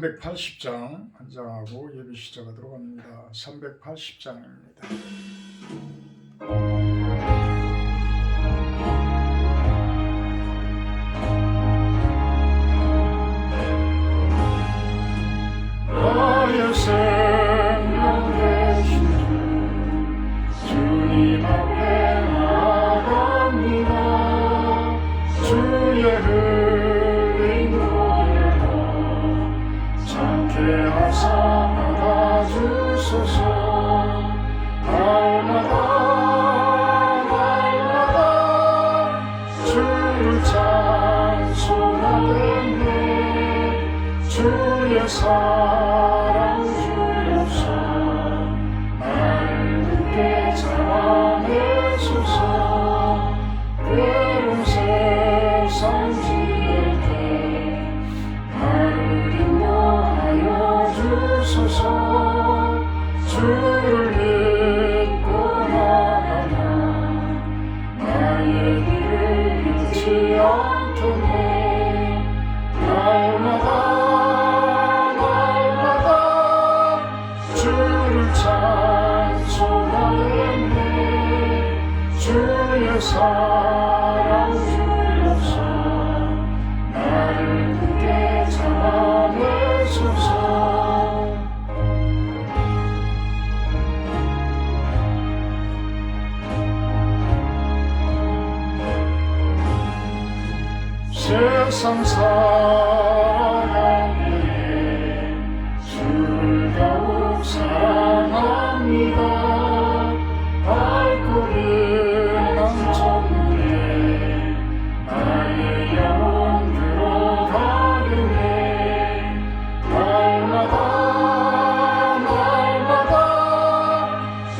380장 한 장하고 예배 시작하도록 합니다. 380장입니다. 나의 생명 되신 주 주님 앞에 나아갑니다. 주의 흘린 노래가 참게 하사 받아주소서. 날마다 주를 찬송하겠네. 주의 사랑 주옵소. 나를 굳게 잡아내소서. 외로운 세상 지낼 때 나를 인도하여 주소서. 주를 믿고 나가나 나의 길을 잃지 않겠네. 날마다 주를 찬송하겠네. 주의 사랑 주옵소. 나를 굳게 잡아내소서. 세상 살아가기에 주를 더욱 사랑합니다. 밝고 빛난 천국에 나의 영혼 들어가겠네. 날마다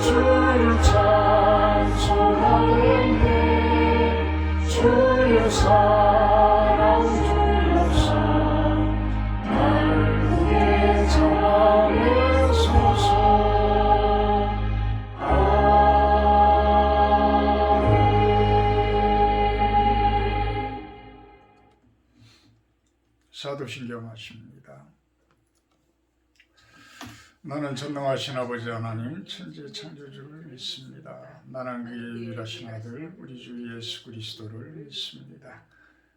주를 찬송하겠네. 주의 사랑 주옵소. 나를 위해 잡아내소서. 사도신경 하십니다. 나는 전능하신 아버지 하나님 천지 창조주를 믿습니다. 나는 그의 유일하신 아들 우리 주 예수 그리스도를 믿습니다.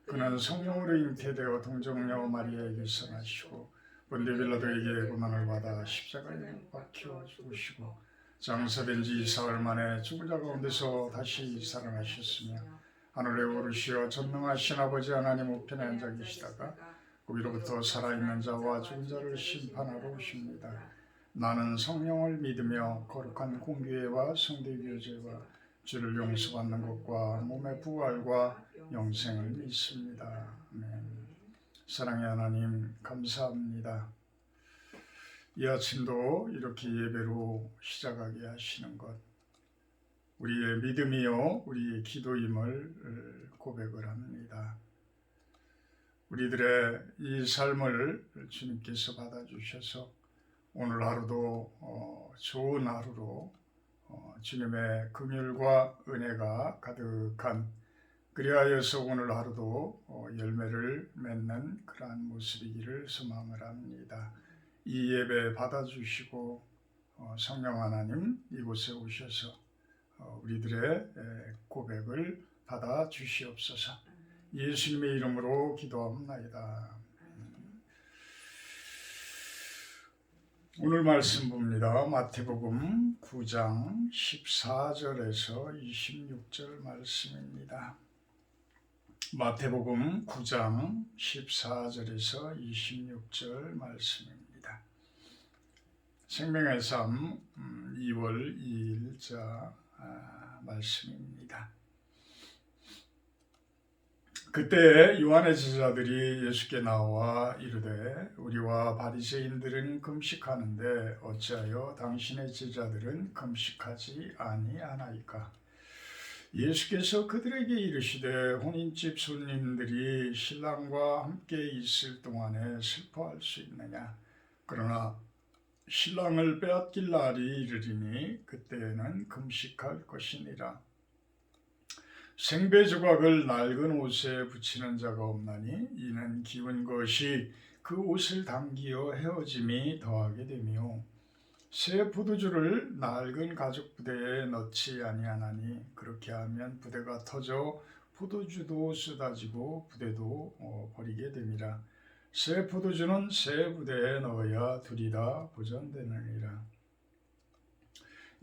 그는 성령으로 잉태되어 동정녀 마리아에게서 나시고 본디오 빌라도에게 고난을 받아 십자가에 못 박혀 죽으시고 장사된 지 사흘 만에 죽은 자 가운데서 다시 살아나셨으며 하늘에 오르시어 전능하신 아버지 하나님 우편에 앉아 계시다가 거기로부터 살아있는 자와 죽은 자를 심판하러 오십니다. 나는 성령을 믿으며 거룩한 공교회와 성대교제와 주를 용서받는 것과 몸의 부활과 영생을 믿습니다. 아멘. 사랑의 하나님 감사합니다. 이 아침도 이렇게 예배로 시작하게 하시는 것, 우리의 믿음이요 우리의 기도임을 고백을 합니다. 우리들의 이 삶을 주님께서 받아주셔서 오늘 하루도 좋은 하루로 주님의 긍휼과 은혜가 가득한, 그리하여서 오늘 하루도 열매를 맺는 그러한 모습이기를 소망을 합니다. 이 예배 받아주시고 성령 하나님 이곳에 오셔서 우리들의 고백을 받아주시옵소서. 예수님의 이름으로 기도합니다. 오늘 말씀 봅니다. 마태복음 9장 14절에서 26절 말씀입니다. 마태복음 9장 14절에서 26절 말씀입니다. 생명의 삶 2월 2일자 말씀입니다. 그때 요한의 제자들이 예수께 나와 이르되 우리와 바리새인들은 금식하는데 어찌하여 당신의 제자들은 금식하지 아니하나이까? 예수께서 그들에게 이르시되 혼인집 손님들이 신랑과 함께 있을 동안에 슬퍼할 수 있느냐? 그러나 신랑을 빼앗길 날이 이르리니 그때에는 금식할 것이니라. 생배 조각을 낡은 옷에 붙이는 자가 없나니 이는 기운 것이 그 옷을 당기어 헤어짐이 더하게 되며 새 포도주를 낡은 가죽 부대에 넣지 아니하나니 그렇게 하면 부대가 터져 포도주도 쏟아지고 부대도 버리게 됨이라. 새 포도주는 새 부대에 넣어야 둘이 다 보존되느니라.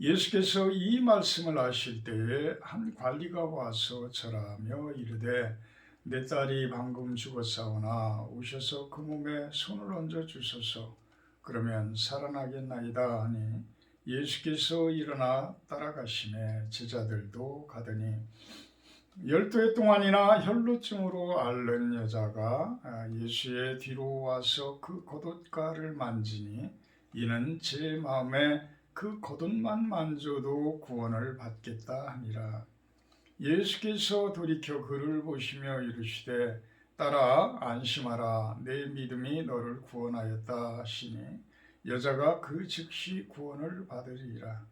예수께서 이 말씀을 하실 때에 한 관리가 와서 절하며 이르되 내 딸이 방금 죽었사오나 오셔서 그 몸에 손을 얹어 주소서. 그러면 살아나겠나이다 하니 예수께서 일어나 따라가시매 제자들도 가더니 12해 동안이나 혈루증으로 앓는 여자가 예수의 뒤로 와서 그 겉옷가를 만지니 이는 제 마음에 그 겉옷만 만져도 구원을 받겠다 하니라. 예수께서 돌이켜 그를 보시며 이르시되 딸아 안심하라 내 믿음이 너를 구원하였다 하시니 여자가 그 즉시 구원을 받으리라.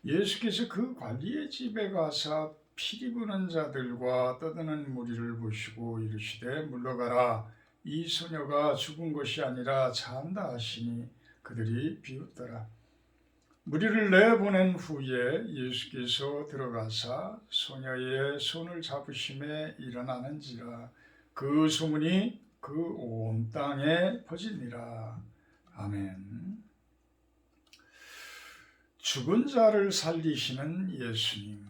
예수께서 그 관리의 집에 가사 피리 부는 자들과 떠드는 무리를 보시고 이르시되 물러가라 이 소녀가 죽은 것이 아니라 잔다 하시니 그들이 비웃더라. 무리를 내보낸 후에 예수께서 들어가사 소녀의 손을 잡으심에 일어나는지라. 그 소문이 그 온 땅에 퍼지니라. 아멘. 죽은 자를 살리시는 예수님.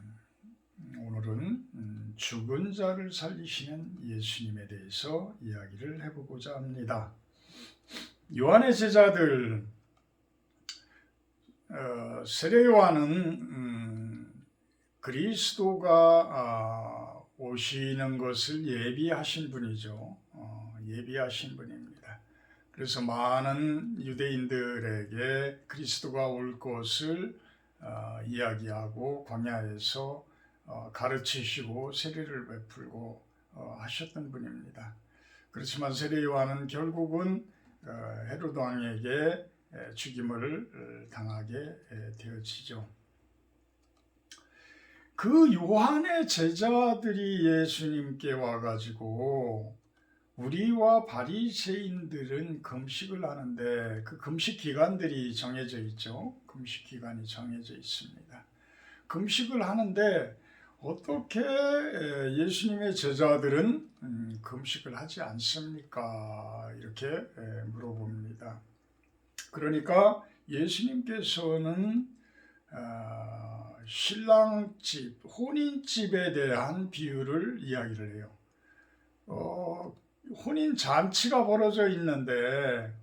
오늘은 죽은 자를 살리시는 예수님에 대해서 이야기를 해보고자 합니다. 요한의 제자들 세례 요한은 그리스도가 오시는 것을 예비하신 분이죠. 예비하신 분입니다. 그래서 많은 유대인들에게 그리스도가 올 것을 이야기하고 광야에서 가르치시고 세례를 베풀고 하셨던 분입니다. 그렇지만 세례 요한은 결국은 헤로드 왕에게 죽임을 당하게 되어지죠. 그 요한의 제자들이 예수님께 와가지고 우리와 바리새인들은 금식을 하는데 그 금식 기간들이 정해져 있죠. 금식 기간이 정해져 있습니다. 금식을 하는데 어떻게 예수님의 제자들은 금식을 하지 않습니까? 이렇게 물어봅니다. 그러니까 예수님께서는 신랑집, 혼인집에 대한 비유를 이야기를 해요. 혼인 잔치가 벌어져 있는데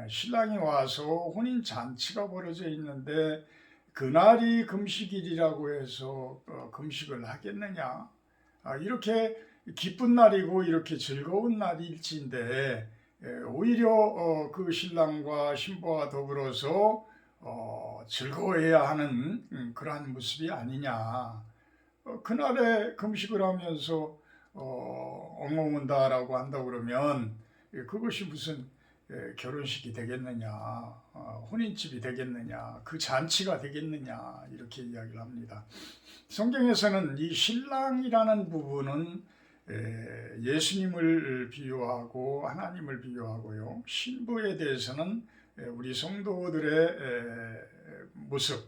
신랑이 와서 혼인 잔치가 벌어져 있는데 그날이 금식일이라고 해서 금식을 하겠느냐? 이렇게 기쁜 날이고 이렇게 즐거운 날일지인데 오히려 그 신랑과 신부와 더불어서 즐거워해야 하는 그러한 모습이 아니냐. 그날에 금식을 하면서 엉엉운다라고 한다 그러면 그것이 무슨 결혼식이 되겠느냐, 혼인집이 되겠느냐, 그 잔치가 되겠느냐 이렇게 이야기를 합니다. 성경에서는 이 신랑이라는 부분은 예수님을 비유하고 하나님을 비유하고요. 신부에 대해서는 우리 성도들의 모습,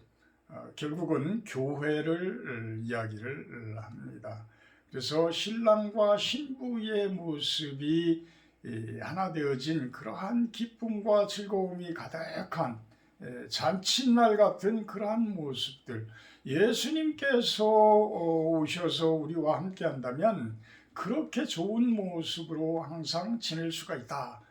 결국은 교회를 이야기를 합니다. 그래서 신랑과 신부의 모습이 하나 되어진 그러한 기쁨과 즐거움이 가득한 잔칫날 같은 그러한 모습들, 예수님께서 오셔서 우리와 함께 한다면 그렇게 좋은 모습으로 항상 지낼 수가 있다.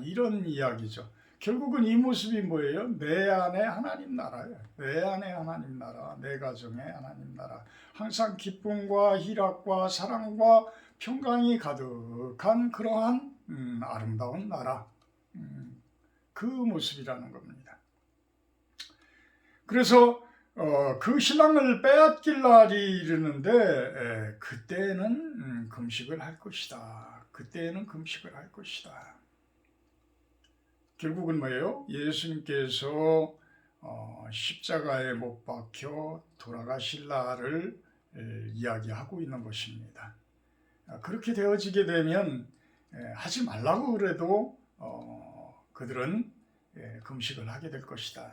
이런 이야기죠. 결국은 이 모습이 뭐예요? 내 안에 하나님 나라예요. 내 안에 하나님 나라, 내 가정에 하나님 나라. 항상 기쁨과 희락과 사랑과 평강이 가득한 그러한 아름다운 나라. 그 모습이라는 겁니다. 그래서 그 신랑을 빼앗길 날이 이르는데 그때는 금식을 할 것이다. 그때는 금식을 할 것이다. 결국은 뭐예요? 예수님께서 십자가에 못 박혀 돌아가실 날을 이야기하고 있는 것입니다. 그렇게 되어지게 되면 하지 말라고 그래도 그들은 금식을 하게 될 것이다.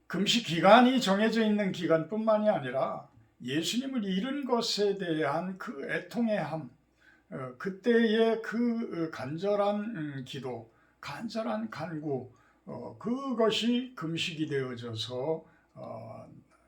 금식 기간이 정해져 있는 기간뿐만이 아니라 예수님을 잃은 것에 대한 그 애통의 함, 그때의 그 간절한 기도, 간절한 간구, 그것이 금식이 되어져서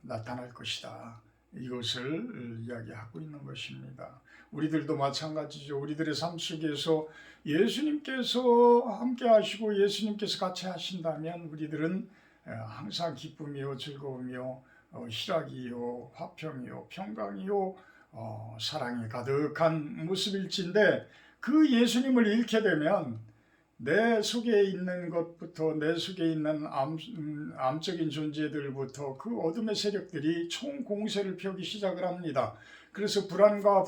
나타날 것이다. 이것을 이야기하고 있는 것입니다. 우리들도 마찬가지죠. 우리들의 삶 속에서 예수님께서 함께 하시고 예수님께서 같이 하신다면 우리들은 항상 기쁨이요 즐거움이요 희락이요 화평이요 평강이요 사랑이 가득한 모습일진데, 그 예수님을 잃게 되면 내 속에 있는 것부터, 내 속에 있는 암적인 존재들부터 그 어둠의 세력들이 총공세를 펴기 시작을 합니다. 그래서 불안과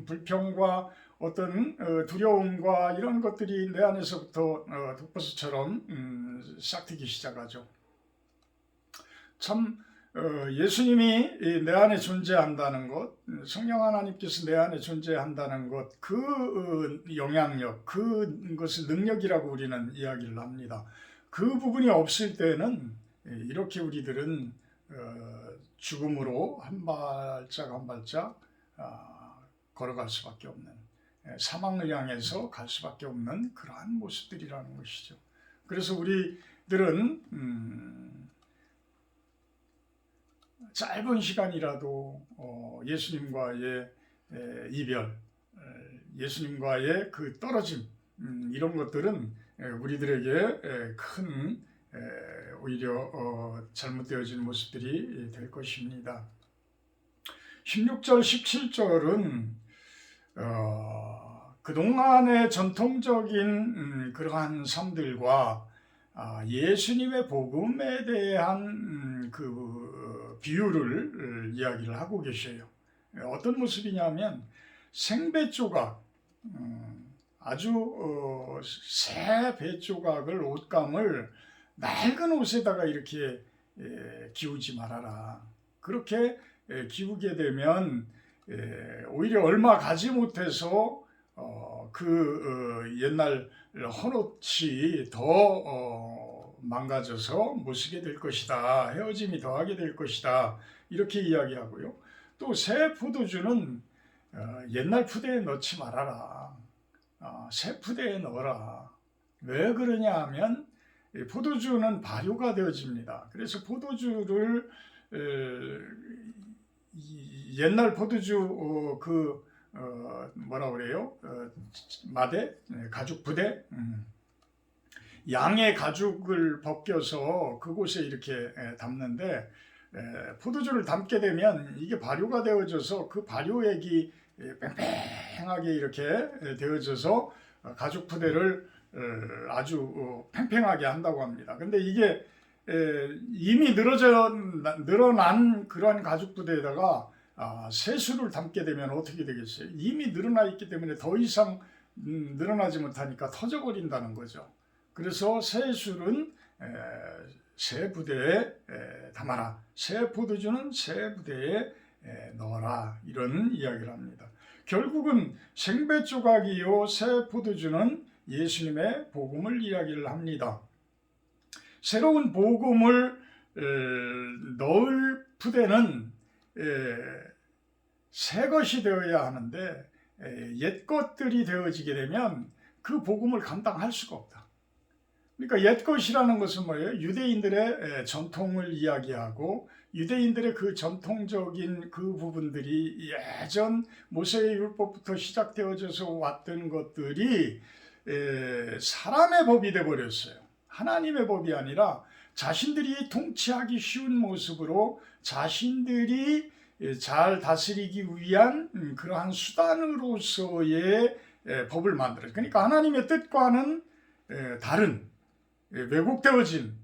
불평과 어떤 두려움과 이런 것들이 내 안에서부터 독버섯처럼 싹트기 시작하죠. 참 예수님이 내 안에 존재한다는 것, 성령 하나님께서 내 안에 존재한다는 것, 그 영향력, 그것을 능력이라고 우리는 이야기를 합니다. 그 부분이 없을 때는 이렇게 우리들은 죽음으로 한 발짝 한 발짝 걸어갈 수밖에 없는, 사망을 향해서 갈 수밖에 없는 그러한 모습들이라는 것이죠. 그래서 우리들은 짧은 시간이라도 예수님과의 이별, 예수님과의 그 떨어짐, 이런 것들은 우리들에게 큰 오히려 잘못되어진 모습들이 될 것입니다. 16절, 17절은 그동안의 전통적인 그러한 삶들과 예수님의 복음에 대한 그 비유를 이야기를 하고 계셔요. 어떤 모습이냐면 생배 조각, 아주 새 배 조각을, 옷감을 낡은 옷에다가 이렇게 기우지 말아라. 그렇게 기우게 되면 오히려 얼마 가지 못해서 옛날 헌옷이 더 망가져서 못 쓰게 될 것이다. 헤어짐이 더하게 될 것이다. 이렇게 이야기하고요. 또 새 포도주는 옛날 푸대에 넣지 말아라. 새 푸대에 넣어라. 왜 그러냐 하면 포도주는 발효가 되어집니다. 그래서 포도주를 옛날 포도주 뭐라 그래요? 마대, 가죽 부대, 양의 가죽을 벗겨서 그곳에 이렇게 담는데, 포도주를 담게 되면 이게 발효가 되어져서 그 발효액이 팽팽하게 이렇게 되어져서 가죽 부대를 아주 팽팽하게 한다고 합니다. 근데 이게 이미 늘어난 그러한 가죽 부대에다가 세수를 담게 되면 어떻게 되겠어요? 이미 늘어나 있기 때문에 더 이상 늘어나지 못하니까 터져버린다는 거죠. 그래서 세술은 새 부대에 담아라. 새 포도주는 새 부대에 넣어라. 이런 이야기를 합니다. 결국은 생배 조각이요 새 포도주는 예수님의 복음을 이야기를 합니다. 새로운 복음을 넣을 푸대는 새 것이 되어야 하는데 옛 것들이 되어지게 되면 그 복음을 감당할 수가 없다. 그러니까 옛 것이라는 것은 뭐예요? 유대인들의 전통을 이야기하고 유대인들의 그 전통적인 그 부분들이 예전 모세의 율법부터 시작되어져서 왔던 것들이 사람의 법이 되어버렸어요. 하나님의 법이 아니라 자신들이 통치하기 쉬운 모습으로 자신들이 잘 다스리기 위한 그러한 수단으로서의 법을 만들어요. 그러니까 하나님의 뜻과는 다른 왜곡되어진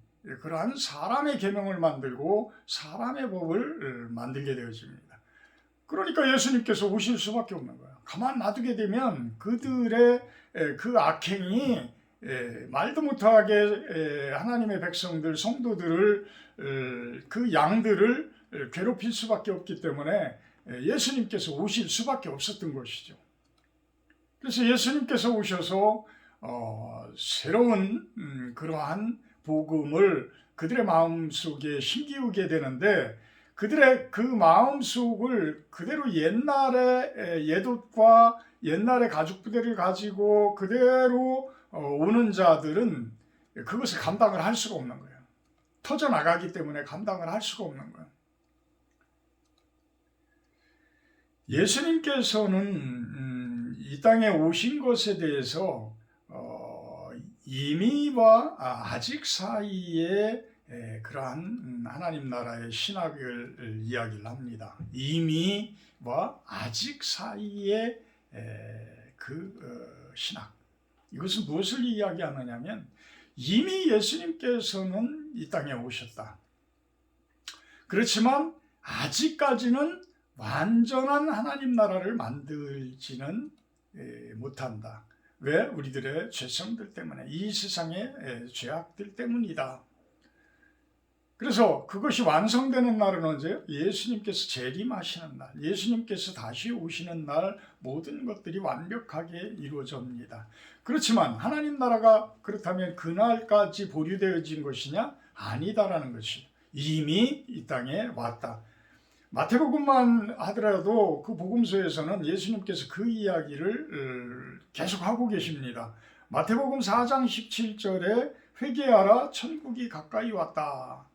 그러한 사람의 계명을 만들고 사람의 법을 만들게 되어집니다. 그러니까 예수님께서 오실 수밖에 없는 거예요. 가만 놔두게 되면 그들의 그 악행이 말도 못하게 하나님의 백성들, 성도들을, 그 양들을 괴롭힐 수밖에 없기 때문에 예수님께서 오실 수밖에 없었던 것이죠. 그래서 예수님께서 오셔서 새로운 그러한 복음을 그들의 마음속에 심기우게 되는데, 그들의 그 마음속을 그대로 옛날의 옛옷과 옛날의 가죽 부대를 가지고 그대로 오는 자들은 그것을 감당을 할 수가 없는 거예요. 터져나가기 때문에 감당을 할 수가 없는 거예요. 예수님께서는 이 땅에 오신 것에 대해서 이미와 아직 사이에 그러한 하나님 나라의 신학을 이야기를 합니다. 이미와 아직 사이의 그 신학. 이것은 무엇을 이야기하느냐면, 이미 예수님께서는 이 땅에 오셨다. 그렇지만 아직까지는 완전한 하나님 나라를 만들지는 못한다. 왜? 우리들의 죄성들 때문에, 이 세상의 죄악들 때문이다. 그래서 그것이 완성되는 날은 언제요? 예수님께서 재림하시는 날, 예수님께서 다시 오시는 날 모든 것들이 완벽하게 이루어집니다. 그렇지만 하나님 나라가 그렇다면 그날까지 보류되어진 것이냐? 아니다라는 것이 이미 이 땅에 왔다. 마태복음만 하더라도 그 복음서에서는 예수님께서 그 이야기를 계속하고 계십니다. 마태복음 4장 17절에 회개하라, 천국이 가까이 왔다.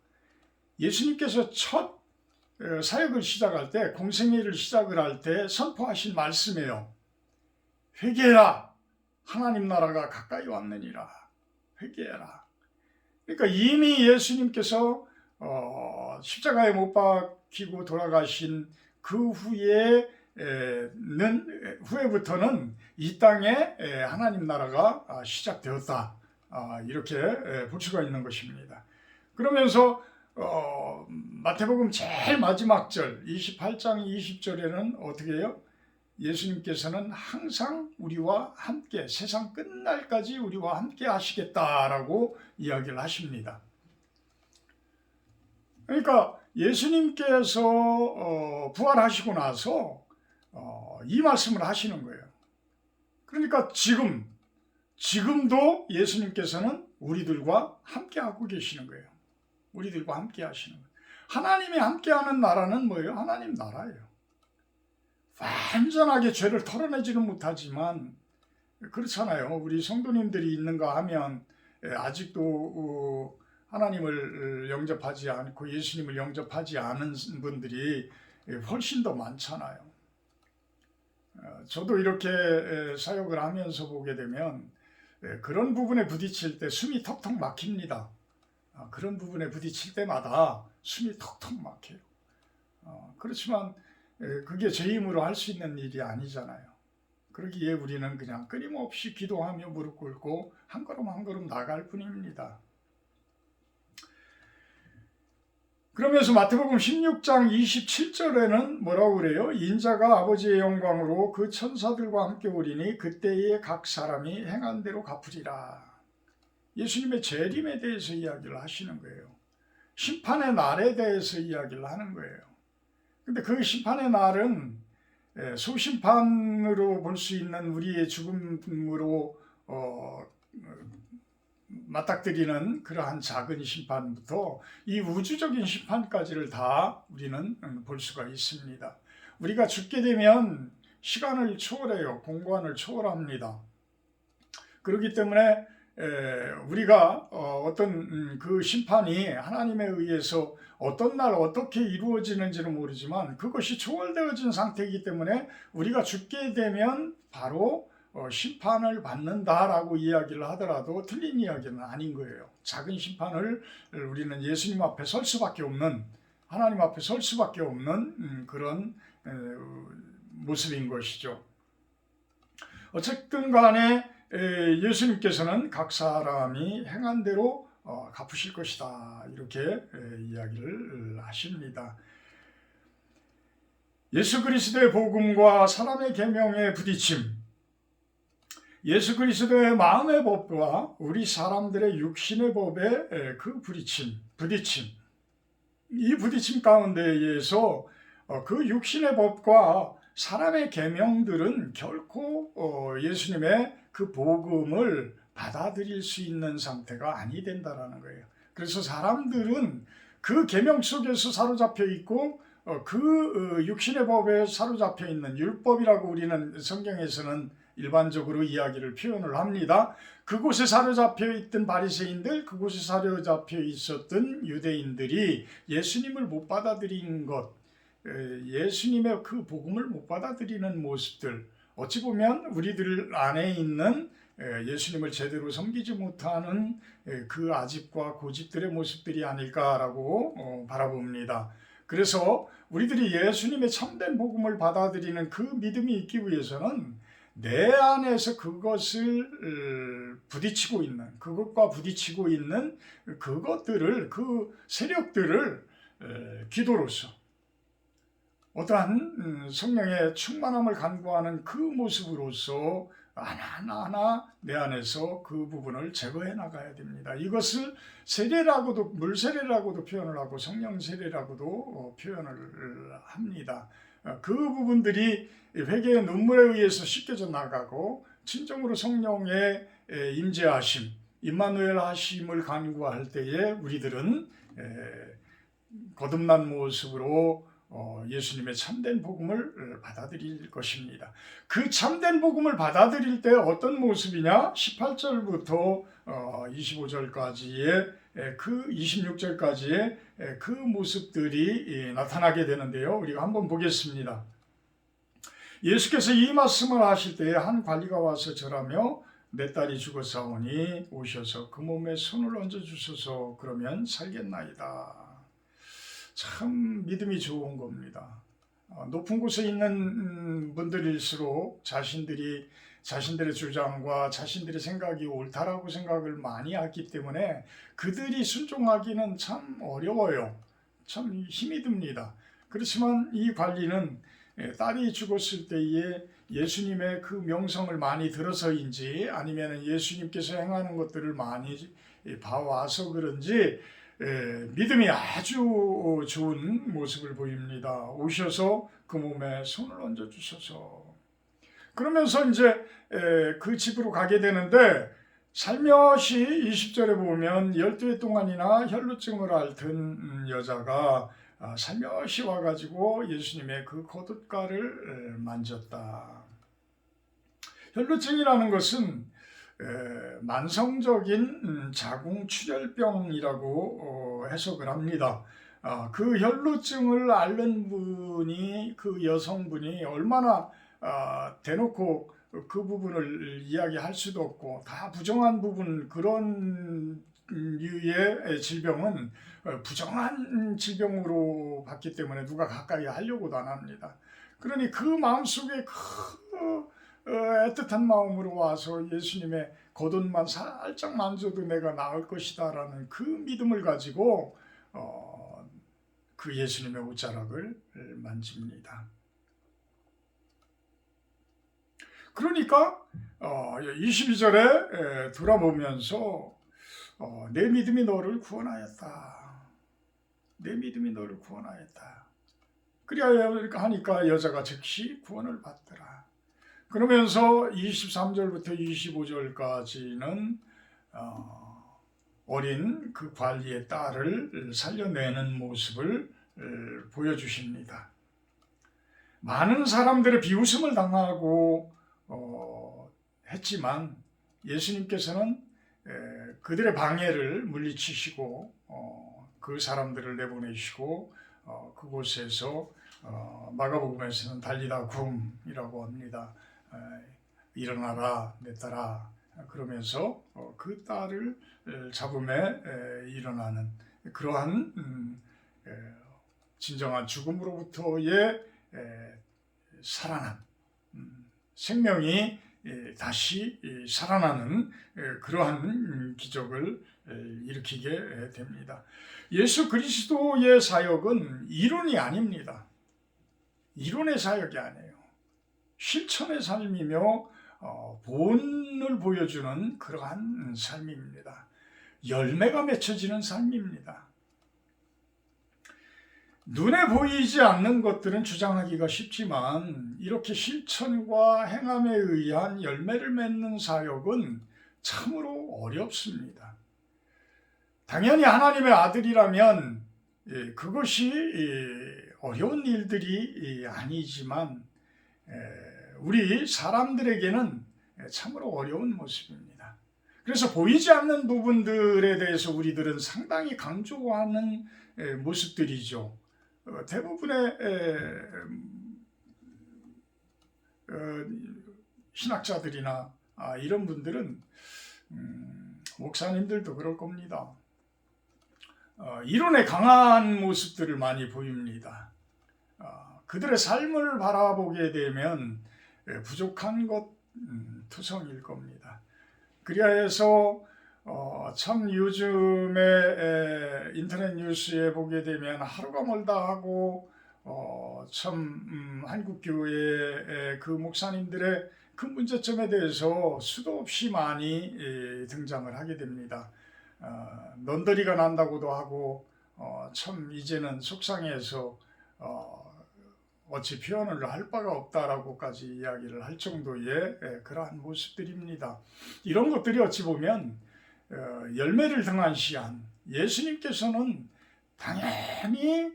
예수님께서 첫 사역을 시작할 때, 공생애를 시작을 할 때 선포하신 말씀이에요. 회개해라, 하나님 나라가 가까이 왔느니라. 회개해라. 그러니까 이미 예수님께서 십자가에 못 박히고 돌아가신 그 후에부터는 이 땅에 하나님 나라가 시작되었다. 이렇게 볼 수가 있는 것입니다. 그러면서 마태복음 제일 마지막 절 28장 20절에는 어떻게 해요? 예수님께서는 항상 우리와 함께, 세상 끝날까지 우리와 함께 하시겠다라고 이야기를 하십니다. 그러니까 예수님께서 부활하시고 나서 이 말씀을 하시는 거예요. 그러니까 지금도 예수님께서는 우리들과 함께하고 계시는 거예요. 우리들과 함께 하시는 거예요. 하나님이 함께하는 나라는 뭐예요? 하나님 나라예요. 완전하게 죄를 털어내지는 못하지만, 그렇잖아요. 우리 성도님들이 있는가 하면 아직도 하나님을 영접하지 않고 예수님을 영접하지 않은 분들이 훨씬 더 많잖아요. 저도 이렇게 사역을 하면서 보게 되면 그런 부분에 부딪힐 때 숨이 턱턱 막힙니다. 그런 부분에 부딪힐 때마다 숨이 턱턱 막혀요. 그렇지만 그게 제 힘으로 할 수 있는 일이 아니잖아요. 그러기에 우리는 그냥 끊임없이 기도하며 무릎 꿇고 한 걸음 한 걸음 나갈 뿐입니다. 그러면서 마태복음 16장 27절에는 뭐라고 그래요? 인자가 아버지의 영광으로 그 천사들과 함께 오리니 그때에 각 사람이 행한 대로 갚으리라. 예수님의 재림에 대해서 이야기를 하시는 거예요. 심판의 날에 대해서 이야기를 하는 거예요. 근데 그 심판의 날은 소심판으로 볼 수 있는 우리의 죽음으로 맞닥뜨리는 그러한 작은 심판부터 이 우주적인 심판까지를 다 우리는 볼 수가 있습니다. 우리가 죽게 되면 시간을 초월해요. 공간을 초월합니다. 그렇기 때문에 우리가 어떤 그 심판이 하나님에 의해서 어떤 날 어떻게 이루어지는지는 모르지만 그것이 초월되어진 상태이기 때문에 우리가 죽게 되면 바로 심판을 받는다라고 이야기를 하더라도 틀린 이야기는 아닌 거예요. 작은 심판을 우리는 예수님 앞에 설 수밖에 없는, 하나님 앞에 설 수밖에 없는 그런 모습인 것이죠. 어쨌든 간에 예수님께서는 각 사람이 행한 대로 갚으실 것이다, 이렇게 이야기를 하십니다. 예수 그리스도의 복음과 사람의 계명의 부딪힘, 예수 그리스도의 마음의 법과 우리 사람들의 육신의 법의 그 부딪힘, 이 부딪힘 가운데에서 그 육신의 법과 사람의 계명들은 결코 예수님의 그 복음을 받아들일 수 있는 상태가 아니 된다라는 거예요. 그래서 사람들은 그 계명 속에서 사로잡혀 있고 육신의 법에 사로잡혀 있는 율법이라고 우리는 성경에서는 일반적으로 이야기를 표현을 합니다. 그곳에 사로잡혀 있던 바리새인들, 그곳에 사로잡혀 있었던 유대인들이 예수님을 못 받아들인 것, 예수님의 그 복음을 못 받아들이는 모습들, 어찌 보면 우리들 안에 있는 예수님을 제대로 섬기지 못하는 그 아집과 고집들의 모습들이 아닐까라고 바라봅니다. 그래서 우리들이 예수님의 참된 복음을 받아들이는 그 믿음이 있기 위해서는 내 안에서 그것을 부딪히고 있는, 그것과 부딪히고 있는 그것들을, 그 세력들을 기도로서 어떠한 성령의 충만함을 간구하는 그 모습으로서 하나하나 내 안에서 그 부분을 제거해 나가야 됩니다. 이것을 세례라고도, 물세례라고도 표현을 하고 성령 세례라고도 표현을 합니다. 그 부분들이 회개의 눈물에 의해서 씻겨져 나가고 진정으로 성령의 임재하심, 임마누엘 하심을 간구할 때에 우리들은 거듭난 모습으로 예수님의 참된 복음을 받아들일 것입니다. 그 참된 복음을 받아들일 때 어떤 모습이냐? 18절부터 25절까지의 그 26절까지의 그 모습들이 나타나게 되는데요. 우리가 한번 보겠습니다. 예수께서 이 말씀을 하실 때에 한 관리가 와서 절하며 내 딸이 죽었사오니 오셔서 그 몸에 손을 얹어주소서. 그러면 살겠나이다. 참 믿음이 좋은 겁니다. 높은 곳에 있는 분들일수록 자신들의 주장과 자신들의 생각이 옳다라고 생각을 많이 하기 때문에 그들이 순종하기는 참 어려워요. 참 힘이 듭니다. 그렇지만 이 관리는 딸이 죽었을 때에 예수님의 그 명성을 많이 들어서인지 아니면 예수님께서 행하는 것들을 많이 봐와서 그런지 믿음이 아주 좋은 모습을 보입니다. 오셔서 그 몸에 손을 얹어주셔서. 그러면서 이제 그 집으로 가게 되는데 살며시 20절에 보면 12해 동안이나 혈루증을 앓던 여자가 살며시 와가지고 예수님의 그 겉옷가를 만졌다. 혈루증이라는 것은 만성적인 자궁출혈병이라고 해석을 합니다. 그 혈루증을 앓는 분이, 그 여성분이 얼마나 대놓고 그 부분을 이야기할 수도 없고 다 부정한 부분, 그런 류의 질병은 부정한 질병으로 봤기 때문에 누가 가까이 하려고도 안 합니다. 그러니 그 마음속에 애틋한 마음으로 와서 예수님의 겉옷만 살짝 만져도 내가 나을 것이다 라는 그 믿음을 가지고 그 예수님의 옷자락을 만집니다. 그러니까 22절에 돌아보면서 내 믿음이 너를 구원하였다. 내 믿음이 너를 구원하였다. 그래야 하니까 여자가 즉시 구원을 받더라. 그러면서 23절부터 25절까지는 어린 그 관리의 딸을 살려내는 모습을 보여주십니다. 많은 사람들의 비웃음을 당하고 했지만 예수님께서는 그들의 방해를 물리치시고 그 사람들을 내보내시고 그곳에서 마가복음에서는 달리다 굼이라고 합니다. 일어나라 내 딸아, 그러면서 그 딸을 잡음에 일어나는 그러한 진정한 죽음으로부터의 살아남, 생명이 다시 살아나는 그러한 기적을 일으키게 됩니다. 예수 그리스도의 사역은 이론이 아닙니다. 이론의 사역이 아니에요. 실천의 삶이며 본을 보여주는 그러한 삶입니다. 열매가 맺혀지는 삶입니다. 눈에 보이지 않는 것들은 주장하기가 쉽지만 이렇게 실천과 행함에 의한 열매를 맺는 사역은 참으로 어렵습니다. 당연히 하나님의 아들이라면 그것이 어려운 일들이 아니지만 우리 사람들에게는 참으로 어려운 모습입니다. 그래서 보이지 않는 부분들에 대해서 우리들은 상당히 강조하는 모습들이죠. 대부분의 신학자들이나 이런 분들은 목사님들도 그럴 겁니다. 이론에 강한 모습들을 많이 보입니다. 그들의 삶을 바라보게 되면 부족한 것 투성일 겁니다. 그리하여서 참 요즘에 인터넷 뉴스에 보게 되면 하루가 멀다 하고 참 한국교회의 그 목사님들의 그 문제점에 대해서 수도 없이 많이 등장을 하게 됩니다. 넌더리가 난다고도 하고 참 이제는 속상해서 어찌 표현을 할 바가 없다라고까지 이야기를 할 정도의 그러한 모습들입니다. 이런 것들이 어찌 보면 열매를 등한시한 예수님께서는 당연히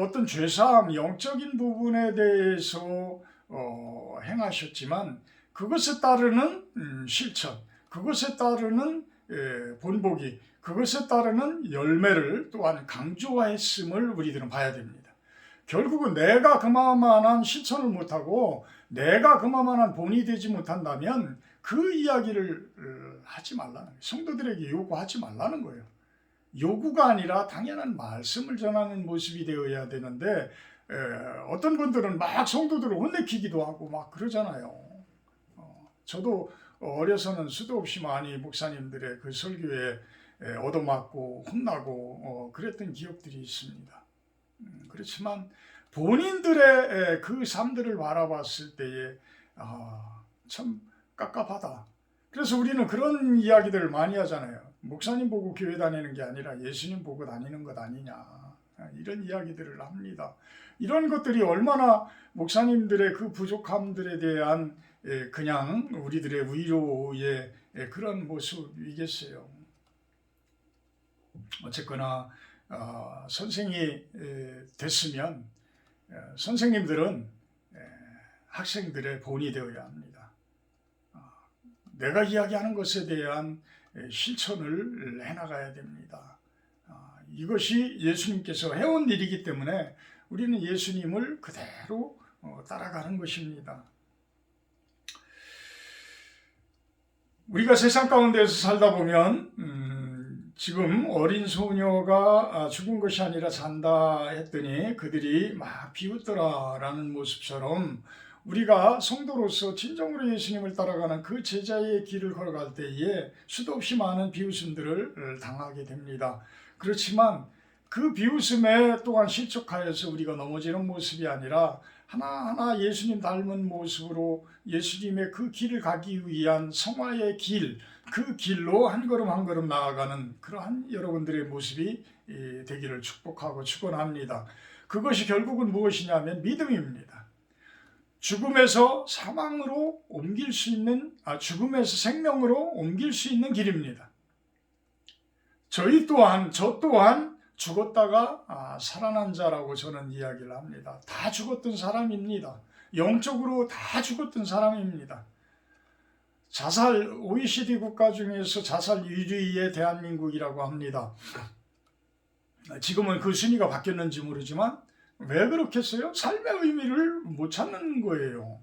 어떤 죄사함, 영적인 부분에 대해서 행하셨지만 그것에 따르는 실천, 그것에 따르는 본보기, 그것에 따르는 열매를 또한 강조했음을 우리들은 봐야 됩니다. 결국은 내가 그만한 실천을 못하고 내가 그만한 본이 되지 못한다면 그 이야기를 하지 말라는 거예요. 성도들에게 요구하지 말라는 거예요. 요구가 아니라 당연한 말씀을 전하는 모습이 되어야 되는데 어떤 분들은 막 성도들을 혼내키기도 하고 막 그러잖아요. 저도 어려서는 수도 없이 많이 목사님들의 그 설교에 얻어맞고 혼나고 그랬던 기억들이 있습니다. 그렇지만 본인들의 그 삶들을 바라봤을 때에 참 깝깝하다. 그래서 우리는 그런 이야기들을 많이 하잖아요. 목사님 보고 교회 다니는 게 아니라 예수님 보고 다니는 것 아니냐. 이런 이야기들을 합니다. 이런 것들이 얼마나 목사님들의 그 부족함들에 대한 그냥 우리들의 위로의 그런 모습이겠어요. 어쨌거나 선생이 됐으면 선생님들은 학생들의 본이 되어야 합니다. 내가 이야기하는 것에 대한 실천을 해나가야 됩니다. 이것이 예수님께서 해온 일이기 때문에 우리는 예수님을 그대로 따라가는 것입니다. 우리가 세상 가운데서 살다 보면 지금 어린 소녀가 죽은 것이 아니라 산다 했더니 그들이 막 비웃더라라는 모습처럼 우리가 성도로서 진정으로 예수님을 따라가는 그 제자의 길을 걸어갈 때에 수도 없이 많은 비웃음들을 당하게 됩니다. 그렇지만 그 비웃음에 또한 실족하여서 우리가 넘어지는 모습이 아니라 하나하나 예수님 닮은 모습으로 예수님의 그 길을 가기 위한 성화의 길, 그 길로 한 걸음 한 걸음 나아가는 그러한 여러분들의 모습이 되기를 축복하고 축원합니다. 그것이 결국은 무엇이냐면 믿음입니다. 죽음에서 사망으로 옮길 수 있는, 죽음에서 생명으로 옮길 수 있는 길입니다. 저 또한 죽었다가 살아난 자라고 저는 이야기를 합니다. 다 죽었던 사람입니다. 영적으로 다 죽었던 사람입니다. 자살 OECD 국가 중에서 자살 1위의 대한민국이라고 합니다. 지금은 그 순위가 바뀌었는지 모르지만 왜 그렇겠어요? 삶의 의미를 못 찾는 거예요.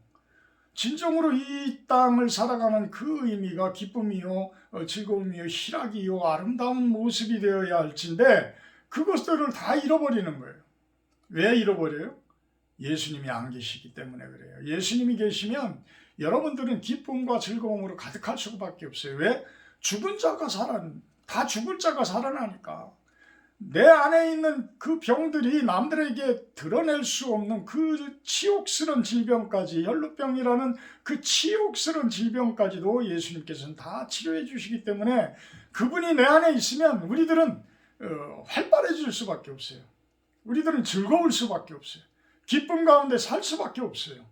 진정으로 이 땅을 살아가는 그 의미가 기쁨이요, 즐거움이요, 희락이요, 아름다운 모습이 되어야 할진데 그것들을 다 잃어버리는 거예요. 왜 잃어버려요? 예수님이 안 계시기 때문에 그래요. 예수님이 계시면 여러분들은 기쁨과 즐거움으로 가득할 수밖에 없어요. 왜? 다 죽을 자가 살아나니까. 내 안에 있는 그 병들이 남들에게 드러낼 수 없는 그 치욕스러운 질병까지, 혈루병이라는 그 치욕스러운 질병까지도 예수님께서는 다 치료해 주시기 때문에 그분이 내 안에 있으면 우리들은 활발해질 수밖에 없어요. 우리들은 즐거울 수밖에 없어요. 기쁨 가운데 살 수밖에 없어요.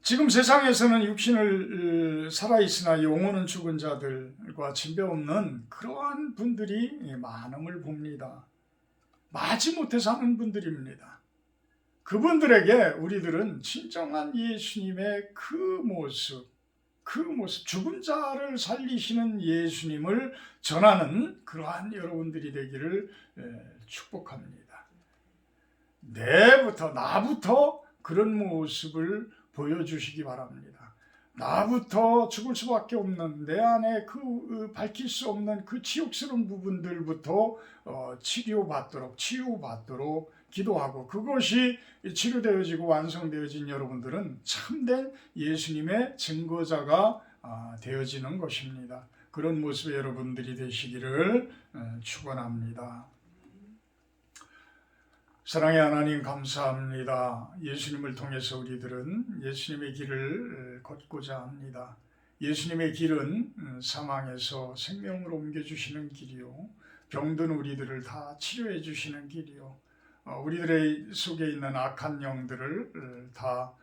지금 세상에서는 육신을 살아있으나 영혼은 죽은 자들과 진배 없는 그러한 분들이 많음을 봅니다. 마지못해 사는 분들입니다. 그분들에게 우리들은 진정한 예수님의 그 모습, 죽은 자를 살리시는 예수님을 전하는 그러한 여러분들이 되기를 축복합니다. 나부터 그런 모습을 보여주시기 바랍니다. 나부터 죽을 수밖에 없는 내 안에 밝힐 수 없는 그 치욕스러운 부분들부터 치유받도록 기도하고, 그것이 치료되어지고 완성되어진 여러분들은 참된 예수님의 증거자가 되어지는 것입니다. 그런 모습의 여러분들이 되시기를 축원합니다. 사랑의 하나님, 감사합니다. 예수님을 통해서 우리들은 예수님의 길을 걷고자 합니다. 예수님의 길은 사망에서 생명으로 옮겨주시는 길이요, 병든 우리들을 다 치료해 주시는 길이요, 우리들의 속에 있는 악한 영들을 다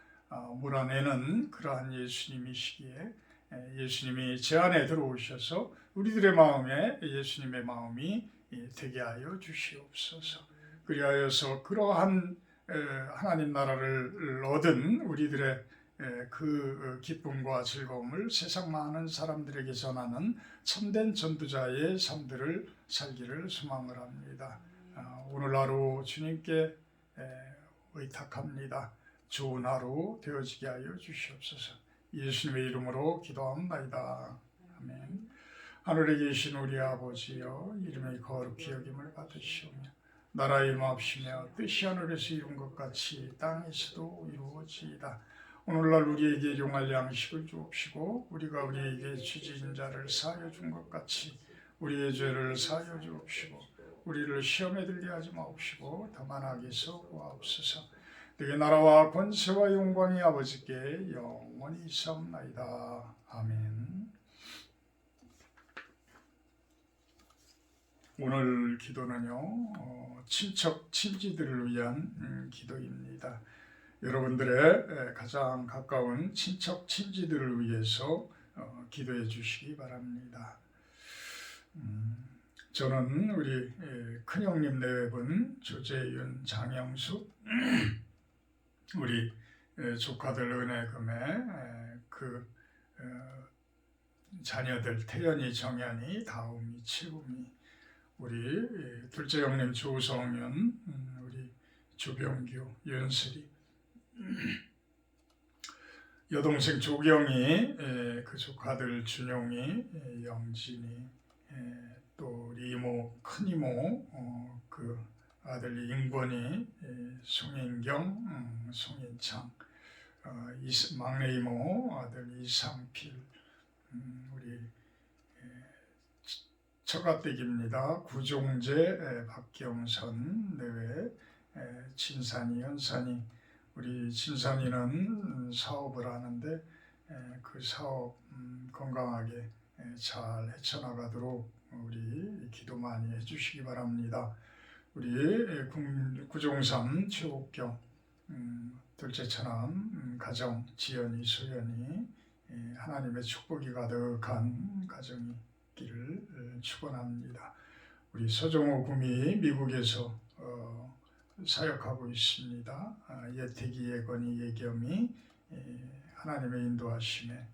몰아내는 그러한 예수님이시기에 예수님이 제 안에 들어오셔서 우리들의 마음에 예수님의 마음이 되게 하여 주시옵소서. 그리하여서 그러한 하나님 나라를 얻은 우리들의 그 기쁨과 즐거움을 세상 많은 사람들에게 전하는 참된 전도자의 삶들을 살기를 소망을 합니다. 오늘 하루 주님께 의탁합니다. 좋은 하루 되어지게 하여 주시옵소서. 예수님의 이름으로 기도합니다. 아멘. 하늘에 계신 우리 아버지여, 이름의 거룩히 여김을 받으시오며 나라의 임하옵시며 뜻이 하늘에서 이룬 것 같이 땅에서도 이루어지이다. 오늘날 우리에게 일용할 양식을 주옵시고 우리가 우리에게 죄진 자를 사하여 준 것 같이 우리의 죄를 사하여 주옵시고 우리를 시험에 들게 하지 마옵시고 다만 악에서 구하옵소서. 내게 나라와 권세와 영광이 아버지께 영원히 있사옵나이다. 아멘. 오늘 기도는요, 친척 친지들을 위한 기도입니다. 여러분들의 가장 가까운 친척 친지들을 위해서 기도해 주시기 바랍니다. 저는 우리 큰형님 네분 조재윤, 장영숙, 우리 조카들 은혜금의 그 자녀들 태연이, 정연이, 다움이, 채움이, 우리 둘째 형님 조성윤, 우리 조병규, 윤슬이, 여동생 조경이, 그 조카들 준용이, 영진이, 또 우리 이모, 큰이모, 그 아들 인권이, 송인경, 송인창, 막내 이모 아들 이상필, 우리 처가댁입니다. 구종재, 박경선, 내외, 진산이, 현산이. 우리 진산이는 사업을 하는데 그 사업 건강하게 잘 헤쳐나가도록 우리 기도 많이 해주시기 바랍니다. 우리 구종삼, 최옥경, 둘째 처남 가정, 지연이, 소연이, 하나님의 축복이 가득한 가정이 기를 축원합니다. 우리 서정호 구미 미국에서 사역하고 있습니다. 예태기, 예건이, 예겸이 하나님의 인도하심에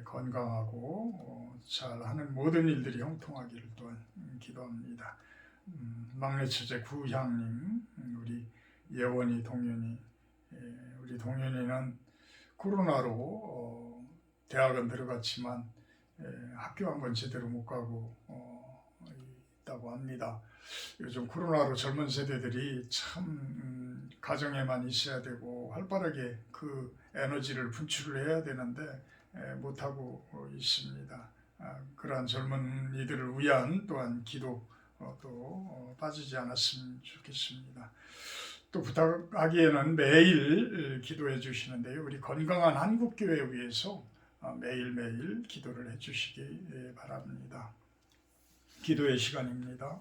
건강하고 잘하는 모든 일들이 형통하기를 또한 기도합니다. 막내 처제 구향님, 우리 예원이, 동윤이, 우리 동윤이는 코로나로 대학은 들어갔지만 학교 한번 제대로 못 가고 있다고 합니다. 요즘 코로나로 젊은 세대들이 참 가정에만 있어야 되고 활발하게 그 에너지를 분출을 해야 되는데 못하고 있습니다. 그러한 젊은 이들을 위한 또한 기도 또 빠지지 않았으면 좋겠습니다. 또 부탁하기에는 매일 기도해 주시는데요. 우리 건강한 한국교회 위해서 매일매일 기도를 해주시기 바랍니다. 기도의 시간입니다.